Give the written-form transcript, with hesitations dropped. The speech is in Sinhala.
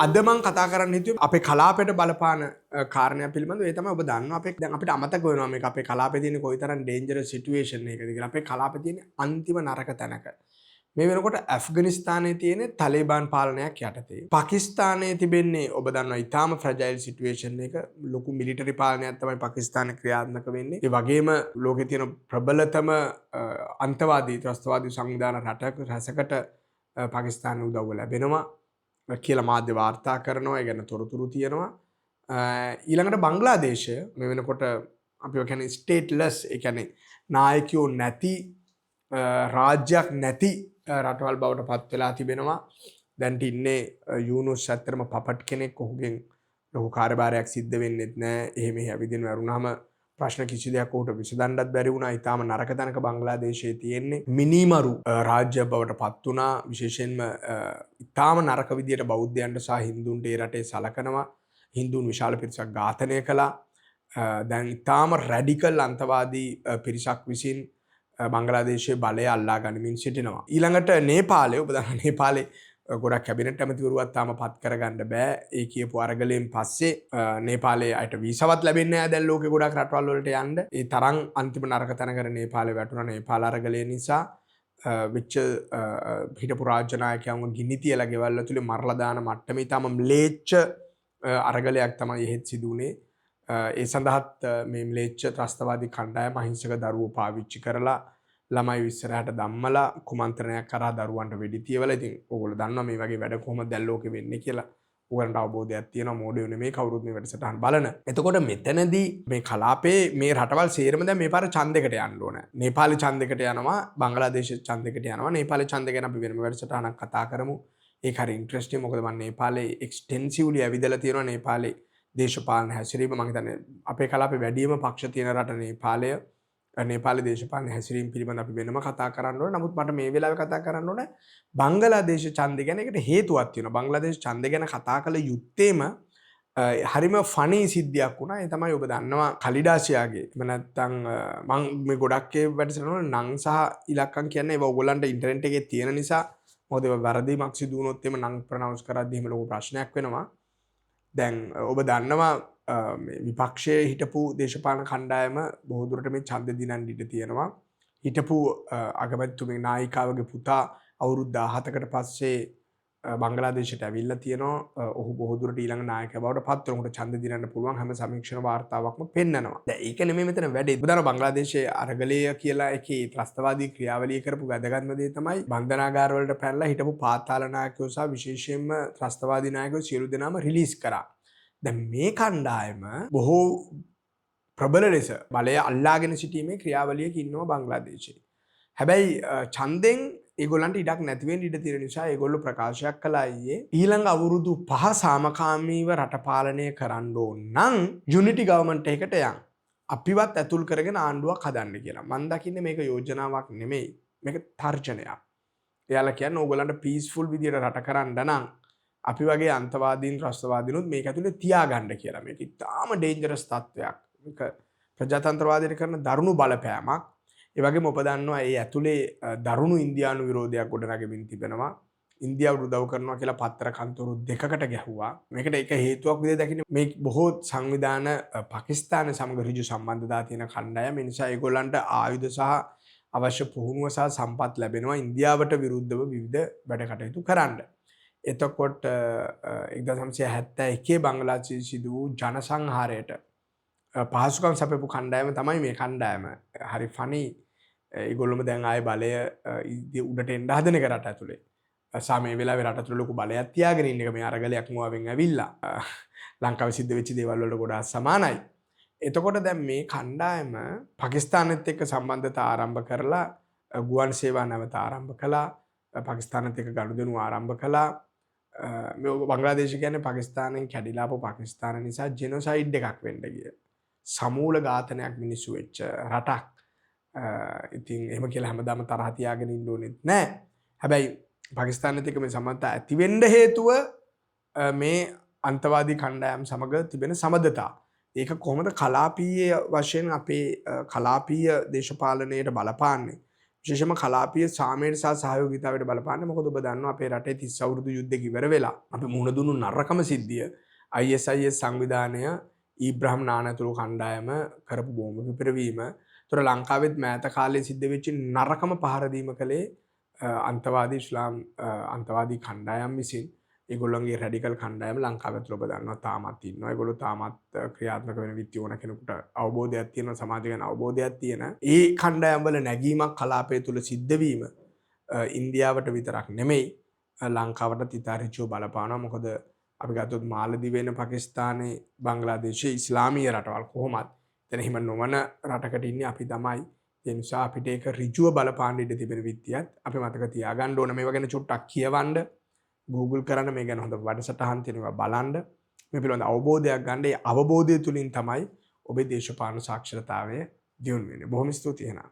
අද මම කතා කරන්න හිතුවේ අපේ කලාපයට බලපාන කාරණයක් පිළිබඳව. ඒ තමයි ඔබ දන්නවා අපේ දැන් අපිට අමතක වෙනවා මේක අපේ කලාපේ තියෙන කොයිතරම් ඩේන්ජරස් සිටුේෂන් එකකද කියලා. අපේ කලාපේ තියෙන අන්තිම නරක තැනක. මේ වෙනකොට ඇෆ්ගනිස්තානයේ තියෙන තාලිබාන් පාලනයක් යටතේ. පාකිස්තානයේ තිබෙන්නේ ඔබ දන්නවා ඊටාම ෆ්‍රැජයිල් සිටුේෂන් එක. ලොකු මිලිටරි පාලනයක් තමයි පාකිස්තානයේ ක්‍රියාත්මක වෙන්නේ. ඒ වගේම ලෝකේ තියෙන ප්‍රබලතම අන්තවාදී ත්‍රස්තවාදී සංවිධාන රටකට පාකිස්තානය උදව්ව ලැබෙනවා කියලා මාධ්‍ය වාර්තා කරනවා. ඒ ගැන තොරතුරු තියෙනවා. ඊළඟට බංග්ලාදේශය මේ වෙනකොට අපි කියන්නේ ස්ටේට්ලස්, ඒ කියන්නේ නායකයෝ නැති රාජ්‍යයක් නැති රටවල් බවට පත් වෙලා තිබෙනවා. දැන් ඉන්නේ යූනුස් ඇත්තටම පපට් කෙනෙක්. ඔහුගෙන් ලොකු කාර්යභාරයක් සිද්ධ වෙන්නෙත් නැහැ. එහෙම ඇවිදින වැරුණාම ප්‍රශ්න කිසි දෙයක් ඔහුට විසඳන්නත් බැරි වුණා. ඊටාම නරක තැනක බංග්ලාදේශයේ තියෙන්නේ. මිනිමරු රාජ්‍ය බවට පත් වුණා. විශේෂයෙන්ම ඊටාම නරක විදියට බෞද්ධයන්ට සහ හින්දුන්ට ඒ රටේ සලකනවා. හින්දුන් විශාල පිරිසක් ඝාතනය කළා. දැන් ඊටාම රැඩිකල් අන්තවාදී පිරිසක් විසින් බංග්ලාදේශයේ බලය අල්ලා ගනිමින් සිටිනවා. ඊළඟට නේපාලය, ඔබ දන්නා නේපාලේ ගොඩක් කැබිනට් ඇමතිවරුවත් තාම පත් කරගන්න බෑ. ඒ කියපු අරගලයෙන් පස්සේ නේපාලයේ අයට වීසාවත් ලැබෙන්නේ නැහැ දැන් ලෝකේ ගොඩක් රටවල් වලට යන්න. ඒ තරම් අන්තිම නරක තැනකට නේපාලේ වැටුණා. නේපාල අරගලය නිසා වෙච්ච හිටපු රාජ්‍ය නායකයන්ව ගිනි තියලා ගෙවල් ඇතුලේ මරලා දාන මට්ටමේ තාම ම්ලේච්ඡ අරගලයක් තමයි එහෙත් සිදු වුණේ. ඒ සඳහාත් මේ ම්ලේච්ඡ ත්‍රස්තවාදී කණ්ඩායම අහිංසක දරුවෝ පාවිච්චි කරලා ළමයි ඉස්සරහට දම්මලා කුමන්ත්‍රණයක් කරා දරුවන්ට වෙඩි තියවලා. ඉතින් ඕගොල්ලෝ දන්නවා මේ වගේ වැඩ කොහොමද දැන් ලෝකෙ වෙන්නේ කියලා. ඕගොල්ලන්ට අවබෝධයක් තියෙනවා. මොඩියෝ නෙමෙයි කවුරුත් මේ වැඩසටහන් බලන. එතකොට මෙතනදී මේ කලාපේ මේ රටවල් සේරම දැන් මේ පාර ඡන්දයකට යන්න ඕන. නේපාලේ ඡන්දයකට යනවා, බංග්ලාදේශ ඡන්දයකට යනවා. නේපාලේ ඡන්දය ගැන අපි වෙනම වැඩසටහනක් කතා කරමු. ඒක හරි ඉන්ටරෙස්ටිං. මොකද මම නේපාලේ එක්ස්ටෙන්සිව්ලි ඇවිදලා තියෙනවා. නේපාලේ දේශපාලන හැසිරීම මම හිතන්නේ අපේ කලාපේ වැඩිම පක්ෂ තියෙන රට නේපාලය. නේපාලේ දේශපාලන හැසිරීම පිළිබඳ අපි වෙනම කතා කරන්න ඕනේ. නමුත් මට මේ වෙලාවේ කතා කරන්න ඕනේ බංග්ලාදේශ ඡන්දය ගැන. ඒකට හේතුවක් තියෙනවා. බංග්ලාදේශ ඡන්දය ගැන කතා කළ යුත්තේම හරිම ෆනි සිද්ධියක් වුණා. ඒ තමයි ඔබ දන්නවා කලිඩාසියාගේ. එහෙම නැත්නම් මම මේ ගොඩක් ඒ වැඩසටහන වල නම් සහ ඉලක්කම් කියන්නේ ඒවා ඔයගොල්ලන්ට ඉන්ටර්නෙට් එකේ තියෙන නිසා. මොකද ඒවා වැරදීමක් සිදු වුණොත් එimhe නම් ප්‍රොනවුන්ස් කරද්දී එහෙම ලොකු ප්‍රශ්නයක් වෙනවා. දැන් ඔබ දන්නවා විපක්ෂයේ හිටපු දේශපාලන කණ්ඩායම බොහෝ දුරට මේ ඡන්ද දිනන්න ඉඩ තියෙනවා. හිටපු අගමැතිතුමේ නායිකාවගේ පුතා අවුරුදු 17කට පස්සේ බංග්ලාදේශයට ඇවිල්ලා තියෙනවා. ඔහු බොහෝ දුරට ඊළඟ නායකයා බවට පත් වෙන උන්ට ඡන්ද දිනන්න පුළුවන් හැම සමීක්ෂණ වාර්තාවක්ම පෙන්නනවා. දැන් ඒක නෙමෙයි මෙතන වැඩේ. ඔබ දන්නවා බංග්ලාදේශයේ අරගලය කියලා එකේ ත්‍රස්තවාදී ක්‍රියාවලිය කරපු වැදගත්ම දේ තමයි බන්ධනාගාර වලට පැනලා හිටපු පාතාල නායකයෝ සහ විශේෂයෙන්ම ත්‍රස්තවාදී නායකයෝ සියලු දෙනාම රිලීස් කරා. දැන් මේ කණ්ඩායම බොහෝ ප්‍රබල ලෙස බලය අල්ලාගෙන සිටීමේ ක්‍රියාවලියක ඉන්නවා බංග්ලාදේශයේ. හැබැයි ඡන්දෙන් ඒගොල්ලන්ට ඉඩක් නැති වෙන්න ඉඩ තියෙන නිසා ඒගොල්ලෝ ප්‍රකාශයක් කළා ඊළඟ අවුරුදු 5 සාමකාමීව රට පාලනය කරන්න ඕන නම් යුනිටි ගවර්න්මන්ට් එකකට යන්න. අපිවත් ඇතුල් කරගෙන ආණ්ඩුවක් හදන්න කියලා. මම දකින්නේ මේක යෝජනාවක් නෙමෙයි. මේක තර්ජනයක්. එයාලා කියන්නේ ඕගොල්ලන්ට පීස්ෆුල් විදියට රට කරන්න නම් අපි වගේ අන්තවාදීන් ත්‍රස්තවාදීනුත් මේක ඇතුලේ තියාගන්න කියලා. මේක ඉතාම ඩේන්ජරස් තත්ත්වයක්. මේක ප්‍රජාතන්ත්‍රවාදයට කරන දරුණු බලපෑමක්. ඒ වගේම ඔබ දන්නවා ඒ ඇතුලේ දරුණු ඉන්දියානු විරෝධයක් ගොඩනගමින් තිබෙනවා. ඉන්දියාව උදව් කරනවා කියලා පත්‍ර කන්තරු දෙකකට ගැහුවා. මේකට එක හේතුවක් විදිහට දකින්නේ මේ බොහෝ සංවිධාන පාකිස්තාන සමග ඍජු සම්බන්ධතා තියෙන කණ්ඩායම. ඒ නිසා ඒගොල්ලන්ට ආයුධ සහ අවශ්‍ය පුහුණුව සහ සම්පත් ලැබෙනවා ඉන්දියාවට විරුද්ධව විවිධ වැඩ කටයුතු කරන්න. එතකොට 1971 බංග්ලාදේශයේ සිදු වූ ජනසංහාරයට පහසුකම් සපයපු කණ්ඩායම තමයි මේ කණ්ඩායම. හරි ෆනි. ඒගොල්ලොම දැන් ආයේ බලය උඩට එන්න හදන එක රට ඇතුලේ. සාමයේ වෙලාවේ රට ඇතුලේ ලොකු බලයක් තියාගෙන ඉන්න එක මේ අරගලයක් මුවාවෙන් ඇවිල්ලා. ලංකාවේ සිද්ධ වෙච්ච දේවල් වලට ගොඩාක් සමානයි. එතකොට දැන් මේ කණ්ඩායම පාකිස්තානෙත් එක්ක සම්බන්ධතා ආරම්භ කරලා ගුවන් සේවා නැවත ආරම්භ කළා. පාකිස්තානෙත් එක්ක ගනුදෙනු ආරම්භ කළා. මේ බංග්ලාදේශ කියන්නේ පාකිස්තානෙන් කැඩිලා ආපු පාකිස්තාන නිසා ජෙනොසයිඩ් එකක් වෙන්න ගිය. සමූල ඝාතනයක් මිනිස්සු වෙච්ච රටක්. ඉතින් එහෙම කියලා හැමදාම තරහ තියාගෙන ඉන්න ඕනෙත් නෑ. හැබැයි පාකිස්තානෙත් එක්ක මේ සම්බන්ධතා ඇති වෙන්න හේතුව මේ අන්තවාදී කණ්ඩායම් සමග තිබෙන සමබරතා. ඒක කොහොමද කලාපීය වශයෙන් අපේ කලාපීය දේශපාලනයට බලපාන්නේ? විශේෂයෙන්ම කලාපීය සාමයට සහ සහයෝගීතාවයට බලපාන්නේ. මොකද ඔබ දන්නවා අපේ රටේ 30 අවුරුදු යුද්ධෙක ඉවර වෙලා අපි මුහුණ දුන්නු නරකම සිද්ධිය ISIS සංවිධානය ඊබ්‍රහම් නානතුරු කණ්ඩායම කරපු බෝම්බ පිපිරවීම. ඒතර ලංකාවෙත් මෑත කාලේ සිද්ධ වෙච්ච නරකම පහර දීම කලේ අන්තවාදී ඉස්ලාම් අන්තවාදී කණ්ඩායම් විසින්. ඒගොල්ලන්ගේ රැඩිකල් කණ්ඩායම ලංකාව ඇතුළේ ඔබ දන්නවා තාමත් ඉන්නවා. ඒගොල්ලෝ තාමත් ක්‍රියාත්මක වෙන විත්ති ඕන කෙනෙකුට අවබෝධයක් තියෙනවා, සමාජ ගැන අවබෝධයක් තියෙන. ඒ කණ්ඩායම් වල නැගීමක් කලාපය තුල සිද්ධ වීම ඉන්දියාවට විතරක් නෙමෙයි ලංකාවටත් ඉතාරිච්චෝ බලපානවා. මොකද අපි ගත්තොත් මාලදිවයින පාකිස්තානයේ බංග්ලාදේශයේ ඉස්ලාමීය රටවල් කොහොමත් එතන හිම නොවන රටකට ඉන්නේ අපි තමයි. ඒ නිසා අපිට ඒක ඍජුව බලපාන්න ඉඩ තිබෙන විත්තියත් අපි මතක තියාගන්න ඕන. මේවා ගැන චුට්ටක් කියවන්න, Google කරන්න, මේ ගැන හොඳ වැඩසටහන් තියෙනවා බලන්න. මේ පිළිබඳ අවබෝධයක් ගන්න. ඒ අවබෝධය තුලින් තමයි ඔබේ දේශපාලන සාක්ෂරතාවය දියුණු වෙන්නේ. බොහොම ස්තුතියි එහෙනම්.